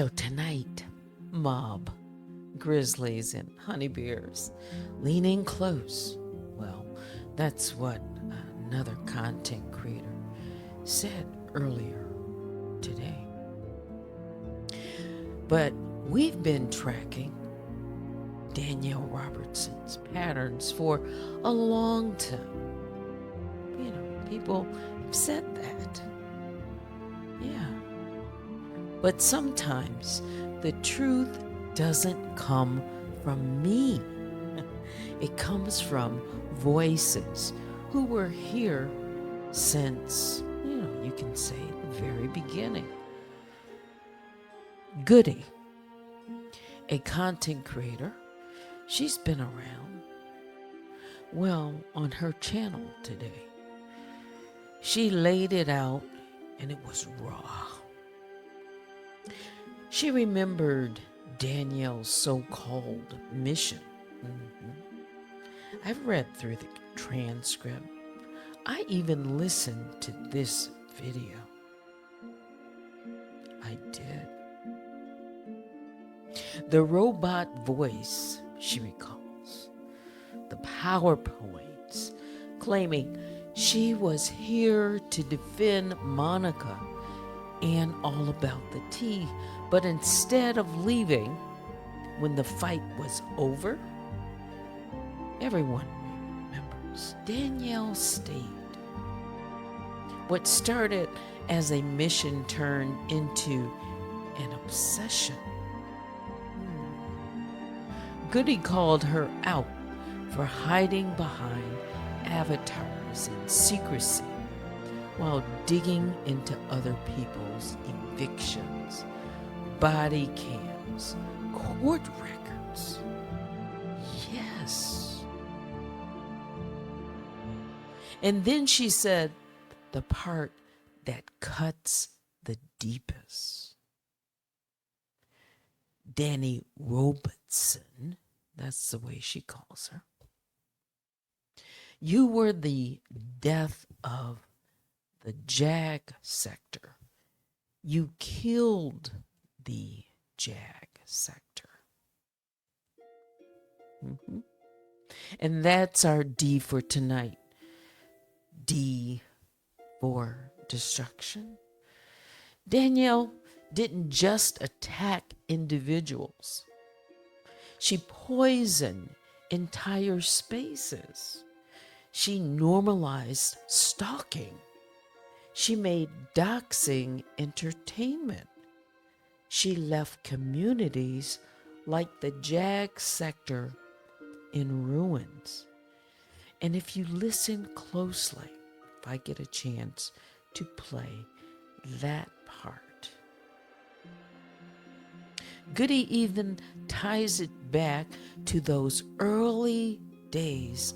So tonight, mob, grizzlies, and honeybears leaning close. Well, that's what another content creator said earlier today. But we've been tracking Danielle Robertson's patterns for a long time. You know, people have said that. Yeah. But sometimes the truth doesn't come from me. It comes from voices who were here since, you can say the very beginning. Goody, a content creator, she's been around. Well, on her channel today, she laid it out and it was raw. She remembered Danielle's so-called mission. I've read through the transcript. I even listened to this video. I did. The robot voice, she recalls. The PowerPoints claiming she was here to defend Monica and all about the tea. But instead of leaving when the fight was over, everyone remembers Danielle stayed. What started as a mission turned into an obsession. Goody called her out for hiding behind avatars and secrecy while digging into other people's evictions, body cams, court records. Yes. And then she said the part that cuts the deepest. Danny Robertson, that's the way she calls her. You were the death of the JAG sector. You killed the JAG sector. And that's our D for tonight. D for destruction. Danielle didn't just attack individuals. She poisoned entire spaces. She normalized stalking. She made doxing entertainment. She left communities like the JAG sector in ruins. And if you listen closely, if I get a chance to play that part, Goody even ties it back to those early days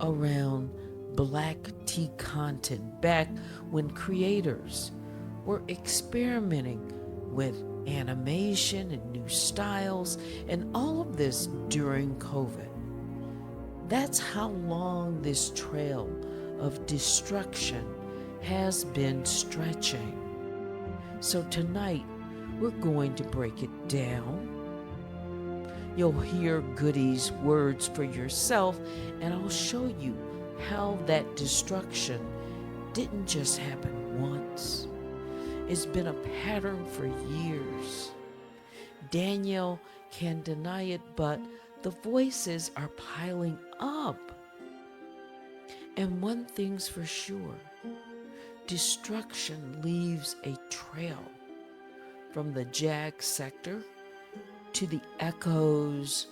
around black tea content, back when creators were experimenting with animation and new styles, and all of this during COVID. That's how long this trail of destruction has been stretching. So tonight, we're going to break it down. You'll hear Goody's words for yourself, and I'll show you how that destruction didn't just happen once. It's been a pattern for years. Danielle can deny it, but the voices are piling up. And one thing's for sure, destruction leaves a trail from the JAG sector to the echoes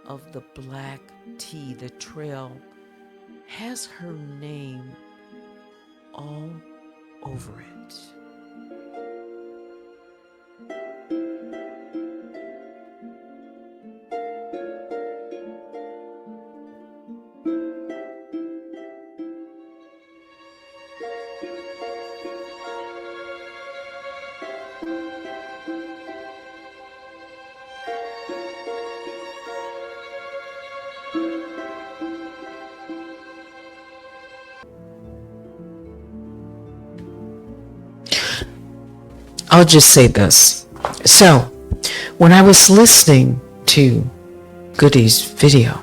of the black tea. The trail has her name all over it. I'll just say this. So, when I was listening to Goody's video,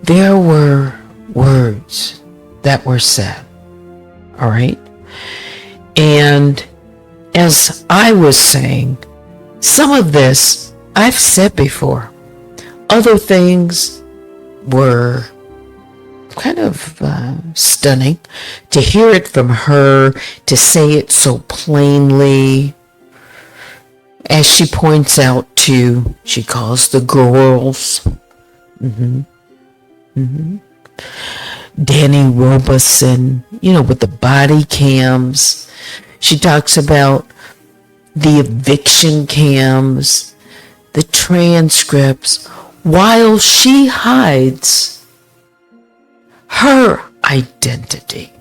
there were words that were said, all right? And as I was saying, some of this I've said before. Other things were kind of stunning to hear it from her, to say it so plainly. As she points out to, she calls the girls, Danny Robeson, with the body cams. She talks about the eviction cams, the transcripts, while she hides her identity.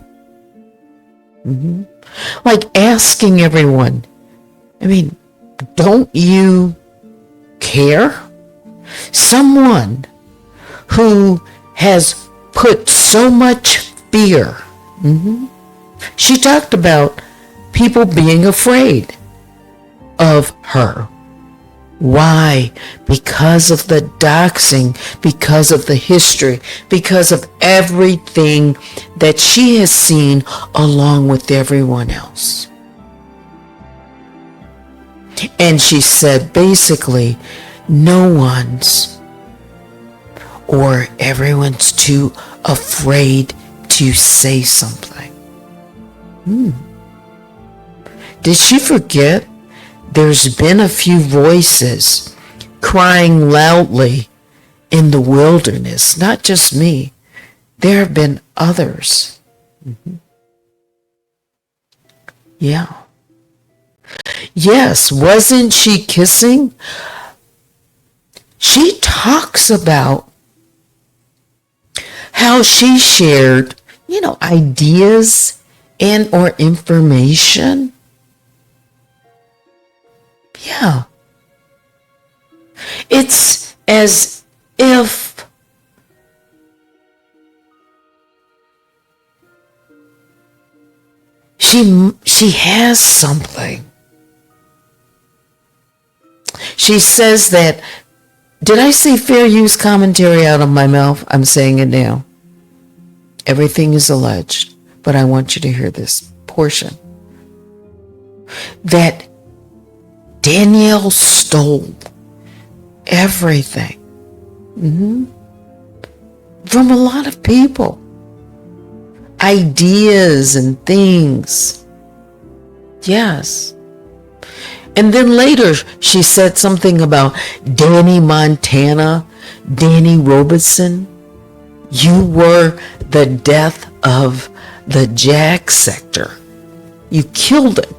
Like asking everyone, don't you care? Someone who has put so much fear. She talked about people being afraid of her. Why? Because of the doxing, because of the history, because of everything that she has seen along with everyone else. And she said basically, no one's or everyone's too afraid to say something. Did she forget there's been a few voices crying loudly in the wilderness? Not just me. There have been others. Yeah. Yes, wasn't she kissing? She talks about how she shared, ideas and or information. Yeah. It's as if she has something. She says that, did I say fair use commentary out of my mouth? I'm saying it now. Everything is alleged, but I want you to hear this portion. That Danielle stole everything from a lot of people. Ideas and things. Yes. And then later she said something about Danny Montana, Danny Robeson. You were the death of the Jack sector. You killed it.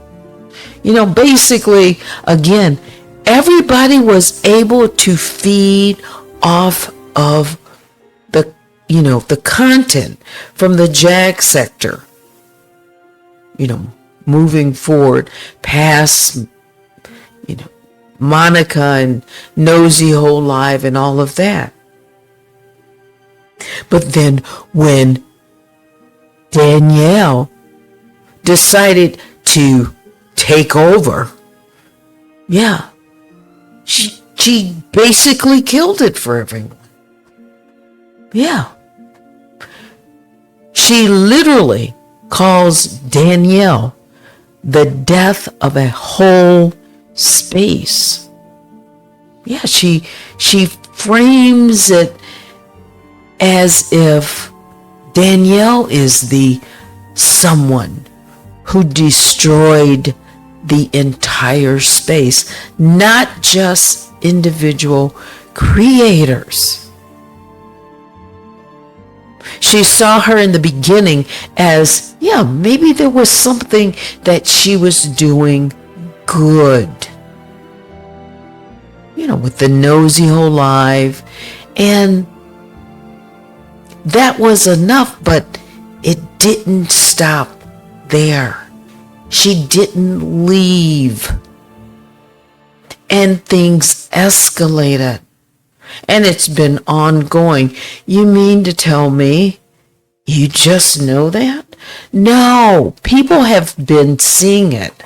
Basically, again, everybody was able to feed off of the content from the Jack sector. Moving forward past, Monica and Nosy Hole Live and all of that. But then when Danielle decided to take over, she basically killed it for everyone. Yeah. She literally calls Danielle the death of a whole space. Yeah, she frames it as if Danielle is the someone who destroyed the entire space, not just individual creators. She saw her in the beginning as, maybe there was something that she was doing good. With the Nosy Hole Live. And that was enough, but it didn't stop there. She didn't leave. And things escalated. And it's been ongoing. You mean to tell me you just know that? No, people have been seeing it.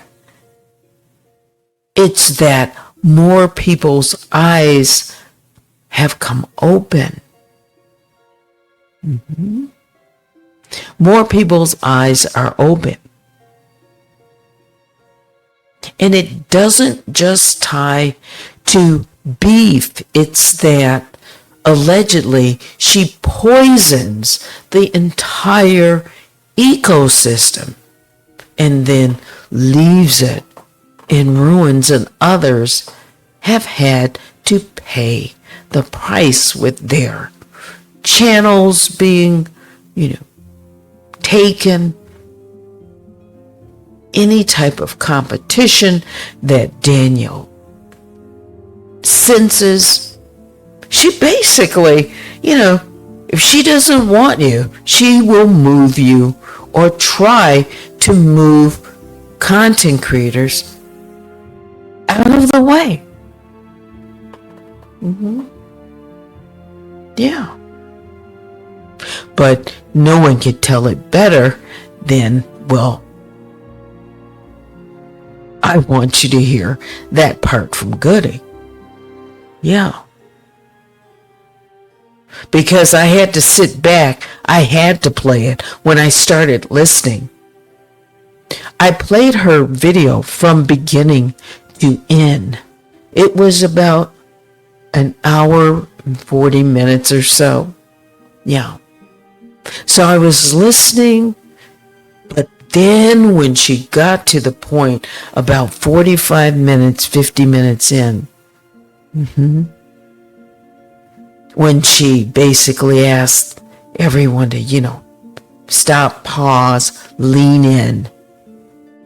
It's that more people's eyes have come open. More people's eyes are open. And it doesn't just tie to beef. It's that allegedly she poisons the entire ecosystem and then leaves it in ruins, and others have had to pay the price with their channels being, taken. Any type of competition that Daniel senses, she basically, if she doesn't want you, she will move you or try to move content creators out of the way. Yeah. But no one could tell it better than, well, I want you to hear that part from Goody. Yeah. Because I had to sit back. I had to play it when I started listening. I played her video from beginning to end. It was about an hour and 40 minutes or so. Yeah. So I was listening, but then when she got to the point about 45 minutes, 50 minutes in, when she basically asked everyone to, stop, pause, lean in,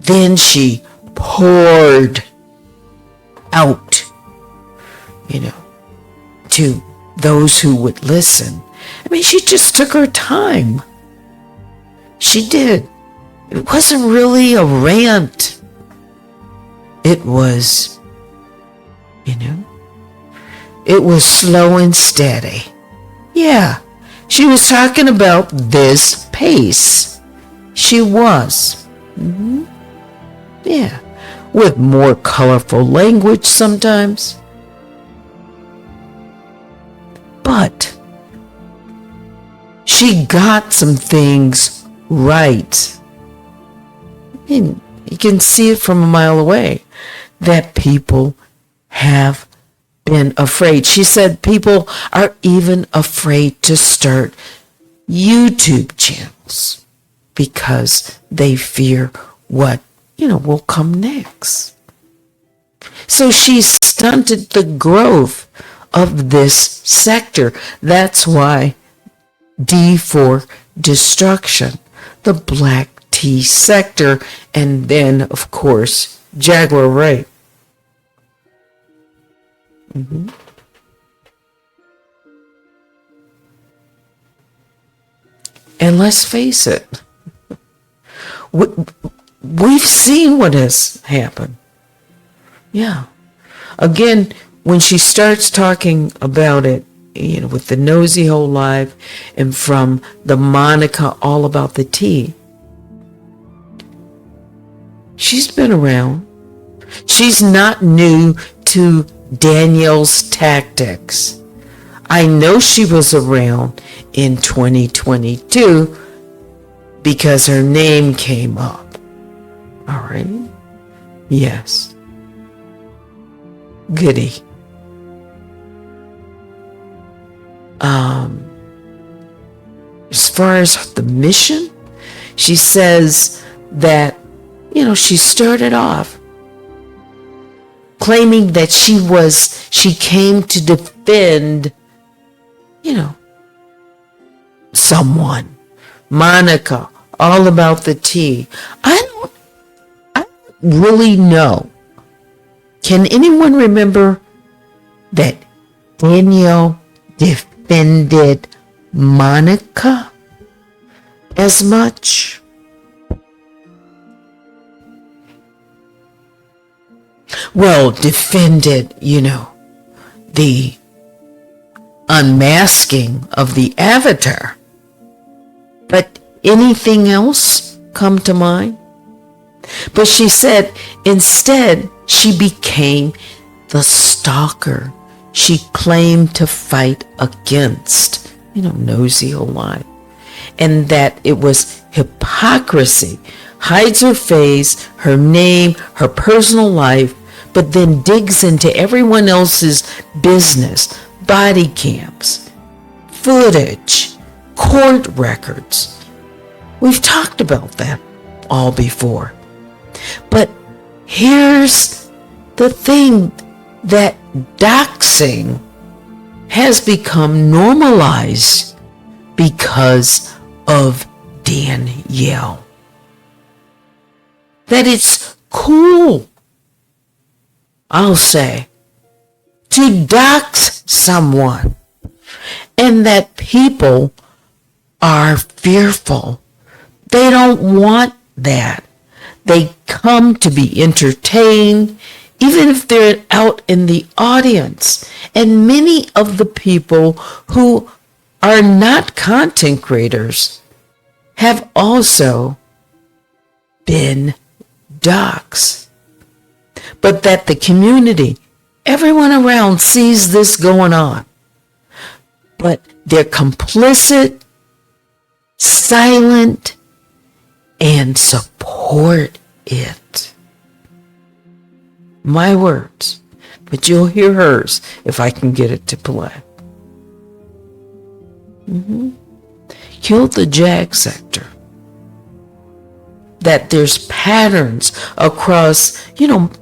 then she poured out, to those who would listen. I mean, she just took her time. She did. It wasn't really a rant. It was, it was slow and steady. Yeah, she was talking about this pace. She was. Yeah, with more colorful language sometimes. But she got some things right. And you can see it from a mile away that people have been afraid. She said people are even afraid to start YouTube channels because they fear what, will come next. So she stunted the growth of this sector. That's why DForDestruction, the black tea sector, and then, of course, Jaguar Ray. And let's face it, we've seen what has happened. Yeah. Again, when she starts talking about it, with the Nosy Hole Live and from the Monica All About the Tea, she's been around. She's not new to Danielle's tactics. I know she was around in 2022 because her name came up. All right? Yes. Goody. As far as the mission, she says that, she started off claiming that she came to defend, someone. Monica, All About the Tea. I don't really know. Can anyone remember that Danielle defended Monica as much? Well, defended, the unmasking of the avatar. But anything else come to mind? But she said instead she became the stalker she claimed to fight against, nosy alive, and that it was hypocrisy, hides her face, her name, her personal life, but then digs into everyone else's business, body cams, footage, court records. We've talked about that all before. But here's the thing, that doxing has become normalized because of Danielle. That it's cool, I'll say, to dox someone, and that people are fearful. They don't want that. They come to be entertained, even if they're out in the audience. And many of the people who are not content creators have also been doxxed. But that the community, everyone around sees this going on, but they're complicit, silent, and support it. My words, but you'll hear hers if I can get it to play. Killed the JAG sector. That there's patterns across,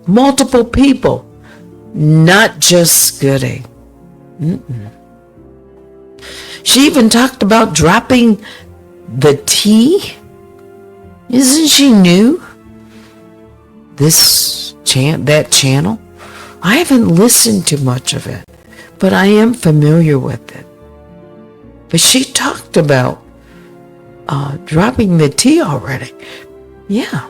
multiple people, not just Goody. She even talked about dropping the T. Isn't she new? That channel? I haven't listened to much of it, but I am familiar with it. But she talked about dropping the T already. Yeah.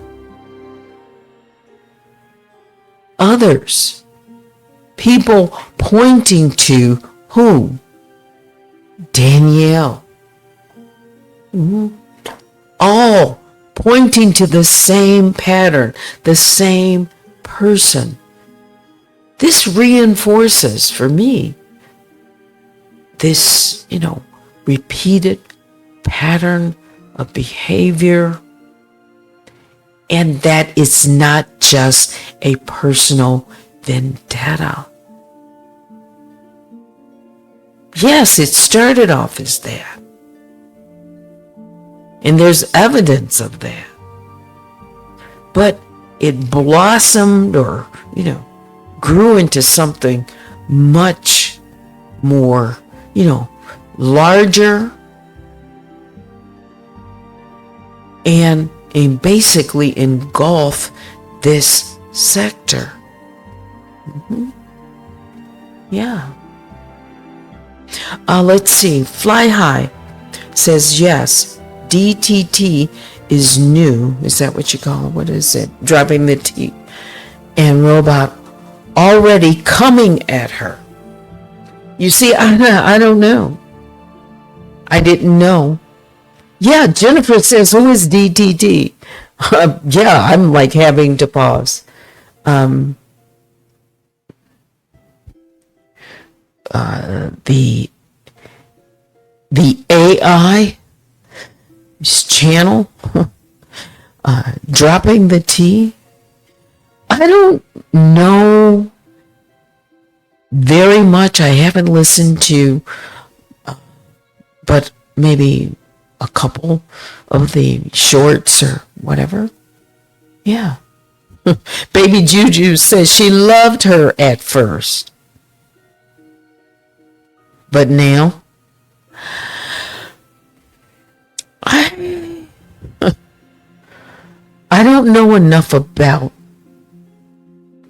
Others. People pointing to who? Danielle. All pointing to the same pattern, the same person. This reinforces for me this, repeated pattern of behavior, and that it's not just a personal vendetta. Yes, it started off as that. And there's evidence of that. But it blossomed or, grew into something much more, larger and basically engulf this sector. Yeah. Let's see. Fly High says yes. DTT is new. Is that what you call it? What is it? Dropping the T. And robot already coming at her. You see, I don't know. I didn't know. Yeah, Jennifer says, who is DTT? Yeah, I'm like having to pause. The AI channel dropping the T. I don't know very much. I haven't listened to but maybe a couple of the shorts or whatever. Yeah. Baby Juju says she loved her at first, but now I don't know enough about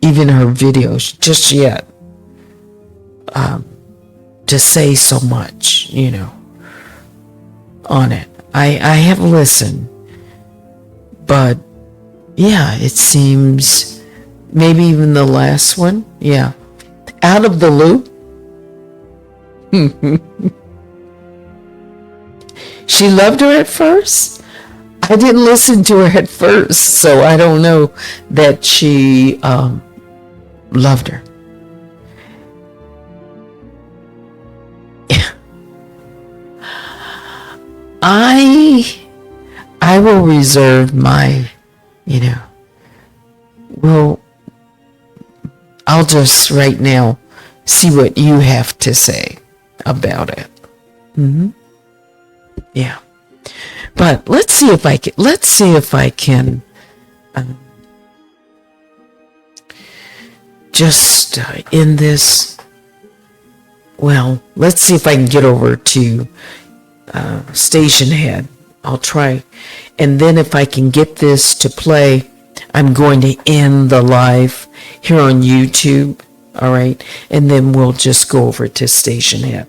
even her videos just yet to say so much, on it. I have listened, but yeah, it seems maybe even the last one, yeah, out of the loop. She loved her at first. I didn't listen to her at first, so I don't know that she loved her. I will reserve my, well, I'll just right now see what you have to say about it. Yeah. But let's see if I can just end this. Well, let's see if I can get over to station head. I'll try. And then if I can get this to play, I'm going to end the live here on YouTube. All right. And then we'll just go over to station head.